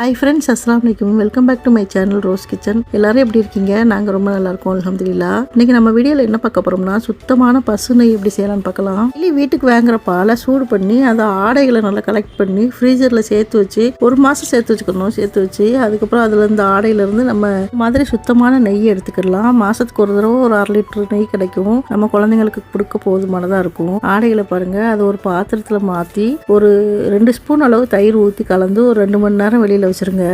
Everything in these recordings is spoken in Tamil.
ஹாய் ஃப்ரெண்ட்ஸ், அஸ்ஸலாமு அலைக்கும். Welcome back to my channel Rose Kitchen. எல்லாரும் எப்படி இருக்கீங்க? நாங்கள் ரொம்ப நல்லா இருக்கோம், அல்ஹம்துலில்லாஹ். இன்னைக்கு நம்ம வீடியோவில் என்ன பார்க்க போகிறோம்னா, சுத்தமான பசு நெய் எப்படி செய்யலாம்னு பார்க்கலாம். இல்லை வீட்டுக்கு வாங்குற பாலை சூடு பண்ணி அதை ஆடைகளை நல்லா கலெக்ட் பண்ணி ஃப்ரீசரில் சேர்த்து வச்சு ஒரு மாதம் சேர்த்து வச்சுக்கணும். சேர்த்து வச்சு அதுக்கப்புறம் அதுலேருந்து ஆடையிலேருந்து நம்ம மாதிரி சுத்தமான நெய் எடுத்துக்கிடலாம். மாதத்துக்கு ஒரு தடவை ஒரு 1/2 லிட்டர் நெய் கிடைக்கும். நம்ம குழந்தைங்களுக்கு கொடுக்க போதுமானதாக இருக்கும். ஆடைகளை பாருங்கள், அதை ஒரு பாத்திரத்தில் மாற்றி ஒரு 2 ஸ்பூன் அளவு தயிர் ஊற்றி கலந்து ஒரு 2 மணி நேரம் வெளியில் வச்சிருங்க.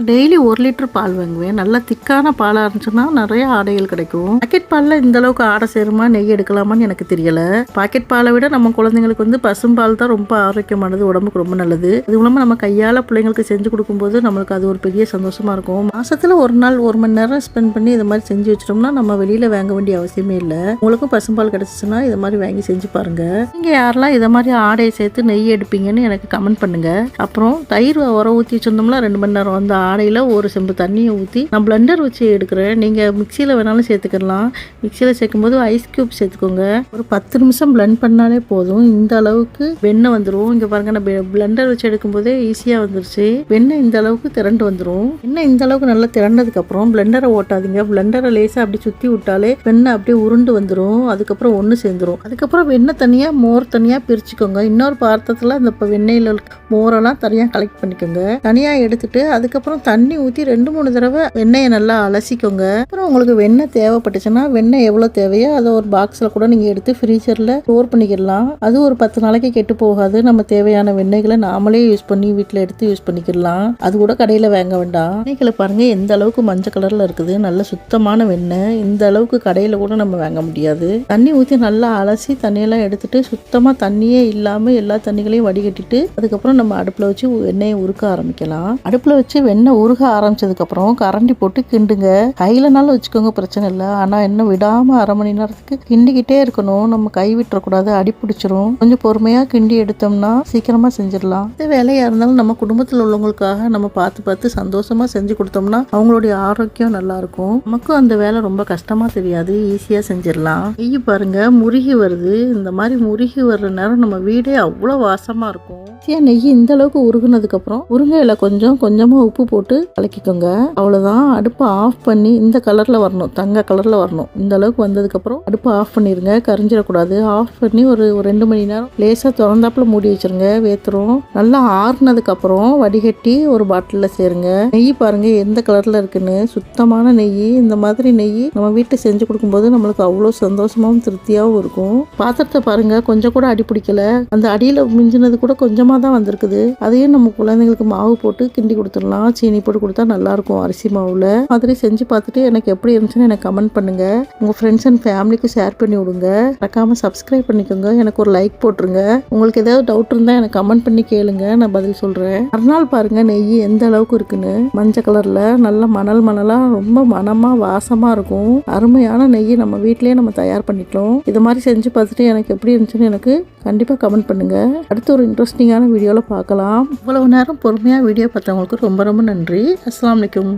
டெய்லி 1 லிட்டர் பால் வாங்குவேன். நல்லா திக்கான பாலா இருந்துச்சுன்னா நிறைய ஆடைகள் கிடைக்கும். பாக்கெட் பால்ல இந்த அளவுக்கு ஆடை சேருமா, நெய் எடுக்கலாமான்னு எனக்கு தெரியல. பாக்கெட் பாலை விட நம்ம குழந்தைங்களுக்கு பசும்பால் தான் ரொம்ப ஆரோக்கியமானது, உடம்புக்கு ரொம்ப நல்லது. அது மூலமா நம்ம கையால பிள்ளைங்களுக்கு செஞ்சு கொடுக்கும்போது நம்மளுக்கு அது ஒரு பெரிய சந்தோஷமா இருக்கும். மாசத்துல ஒரு நாள் 1 மணி நேரம் ஸ்பெண்ட் பண்ணி இதை மாதிரி செஞ்சு வச்சிட்டோம்னா நம்ம வெளியில வாங்க வேண்டிய அவசியமே இல்லை. உங்களுக்கும் பசும்பால் கிடைச்சிச்சுன்னா இதை மாதிரி வாங்கி செஞ்சு பாருங்க. நீங்க யாரெல்லாம் இதை மாதிரி ஆடையை சேர்த்து நெய் எடுப்பீங்கன்னு எனக்கு கமெண்ட் பண்ணுங்க. அப்புறம் தயிர் உர ஊற்றி வச்சிருந்தோம்னா 2 மணி நேரம் அந்த ஆடையில் ஒரு செம்பு தண்ணியை ஊற்றி நான் பிளெண்டர் வச்சு எடுக்கிறேன். நீங்கள் மிக்சியில் வேணாலும் சேர்த்துக்கலாம். மிக்சியில் சேர்க்கும்போது ஐஸ் கியூப் சேர்த்துக்கோங்க. ஒரு 10 நிமிஷம் பிளெண்ட் பண்ணாலே போதும். இந்த அளவுக்கு வெண்ணெய் வந்துடும். இங்கே பாருங்க, நான் பிளெண்டர் வச்சு எடுக்கும்போதே ஈஸியாக வந்துருச்சு. வெண்ணெய் இந்த அளவுக்கு திரண்டு வந்துடும். வெண்ணெய் இந்த அளவுக்கு நல்லா திரண்டதுக்கப்புறம் பிளெண்டரை ஓட்டாதீங்க. பிளெண்டரை லேசாக அப்படி சுற்றி விட்டாலே வெண்ணெய் அப்படியே உருண்டு வந்துடும். அதுக்கப்புறம் ஒன்று சேர்ந்துடும். அதுக்கப்புறம் வெண்ணெய் தனியாக மோர் தனியாக பிரிச்சுக்கோங்க. இன்னொரு பாத்திரத்தில் அந்த வெண்ணெயில் மோரெல்லாம் தனியாக கலெக்ட் பண்ணிக்கோங்க. தனியாக எடுத்துட்டு அதுக்கப்புறம் தண்ணி ஊற்றி 2-3 தடவை வெண்ணெயை நல்லா அலசிக்கோங்க. அப்புறம் உங்களுக்கு வெண்ணெய் தேவைப்பட்டுச்சுன்னா வெண்ணெய் எவ்வளோ தேவையோ அதை ஒரு பாக்ஸில் கூட நீங்கள் எடுத்து ஃப்ரீசரில் ஸ்டோர் பண்ணிக்கிடலாம். அது ஒரு 10 நாளைக்கு கெட்டு போகாது. நம்ம தேவையான வெண்ணெய்களை நாமளே யூஸ் பண்ணி வீட்டில் எடுத்து யூஸ் பண்ணிக்கிடலாம். அது கூட கடையில் வாங்க வேண்டாம். வெண்ணெய்களை பாருங்கள் எந்த அளவுக்கு மஞ்சள் கலரில் இருக்குது. நல்ல சுத்தமான வெண்ணெய். இந்த அளவுக்கு கடையில் கூட நம்ம வாங்க முடியாது. தண்ணி ஊற்றி நல்லா அலசி தண்ணியெல்லாம் எடுத்துட்டு சுத்தமாக தண்ணியே இல்லாமல் எல்லா தண்ணிகளையும் வடிகட்டிட்டு அதுக்கப்புறம் நம்ம அடுப்பில் வச்சு வெண்ணெயை உருக்க ஆரம்பிக்கலாம். அடுப்பில் வச்சு வெண்ணெய் உருக ஆரம்பிச்சதுக்கப்புறம் கரண்டி போட்டு கிண்டுங்க. கையிலனாலும் வச்சுக்கோங்க, பிரச்சனை இல்லை. ஆனால் எண்ணெய் விடாமல் 1/2 மணி நேரத்துக்கு கிண்டிக்கிட்டே இருக்கணும். நம்ம கை விட்டுறக்கூடாது, அடி பிடிச்சிரும். கொஞ்சம் பொறுமையாக கிண்டி எடுத்தோம்னா சீக்கிரமாக செஞ்சிடலாம். இந்த வேலையாக இருந்தாலும் நம்ம குடும்பத்தில் உள்ளவங்களுக்காக நம்ம பார்த்து சந்தோஷமாக செஞ்சு கொடுத்தோம்னா அவங்களுடைய ஆரோக்கியம் நல்லா இருக்கும். நமக்கும் அந்த வேலை ரொம்ப கஷ்டமாக தெரியாது, ஈஸியாக செஞ்சிடலாம். நெய் பாருங்க முருகி வருது. இந்த மாதிரி முருகி வர்ற நேரம் நம்ம வீடே அவ்வளோ வாசமாக இருக்கும். நெய் இந்த அளவுக்கு உருகுனதுக்கப்புறம் முருங்கையில கொஞ்சமாக உப்பு போட்டு கலக்கிக்கோங்க. அவ்வளோதான். அடுப்பை ஆஃப் பண்ணி இந்த கலரில் வரணும், தங்க கலரில் வரணும். இந்த அளவுக்கு வந்ததுக்கப்புறம் அடுப்பை ஆஃப் பண்ணிடுங்க. கரிஞ்சிடக்கூடாது. ஆஃப் பண்ணி ஒரு 2 மணி நேரம் லேசாக திறந்தாப்புல மூடி வச்சிருங்க. வேத்துரும். நல்லா ஆறுனதுக்கப்புறம் வடிகட்டி ஒரு பாட்டிலில் சேருங்க. நெய் பாருங்க எந்த கலரில் இருக்குன்னு. சுத்தமான நெய். இந்த மாதிரி நெய் நம்ம வீட்டில் செஞ்சு கொடுக்கும்போது நம்மளுக்கு அவ்வளோ சந்தோஷமாகவும் திருப்தியாகவும் இருக்கும். பாத்திரத்தை பாருங்க, கொஞ்சம் கூட அடி பிடிக்கல. அந்த அடியில் மிஞ்சினது கூட கொஞ்சமாக தான் வந்திருக்குது. அதையும் நம்ம குழந்தைங்களுக்கு மாவு போட்டு கிண்டி கொடுத்துடலாம். சீனி போட்டு கொடுத்தா நல்லாயிருக்கும் அரிசி மாவில். மாதிரி செஞ்சு பார்த்துட்டு எனக்கு எப்படி இருந்துச்சுன்னு எனக்கு கமெண்ட் பண்ணுங்கள். உங்கள் ஃப்ரெண்ட்ஸ் அண்ட் ஃபேமிலிக்கு ஷேர் பண்ணி விடுங்க. மறக்காமல் சப்ஸ்கிரைப் பண்ணிக்கோங்க. எனக்கு ஒரு லைக் போட்டுருங்க. உங்களுக்கு ஏதாவது டவுட் இருந்தால் எனக்கு கமெண்ட் பண்ணி கேளுங்க, நான் பதில் சொல்கிறேன். மறுநாள் பாருங்கள் நெய் எந்த அளவுக்கு இருக்குன்னு. மஞ்சள் கலரில் நல்ல மணலாக ரொம்ப மனமாக வாசமாக இருக்கும். அருமையான நெய் நம்ம வீட்டிலேயே நம்ம தயார் பண்ணிக்கலாம். இது மாதிரி செஞ்சு பார்த்துட்டு எனக்கு எப்படி இருந்துச்சுன்னு எனக்கு கண்டிப்பாக கமெண்ட் பண்ணுங்கள். அடுத்து ஒரு இன்ட்ரெஸ்டிங்கான வீடியோவில் பார்க்கலாம். இவ்வளவு நேரம் பொறுமையாக வீடியோ பார்த்தவங்களுக்கு ரொம்ப ரொம்ப நன்றி. அஸ்ஸலாமு அலைக்கும்.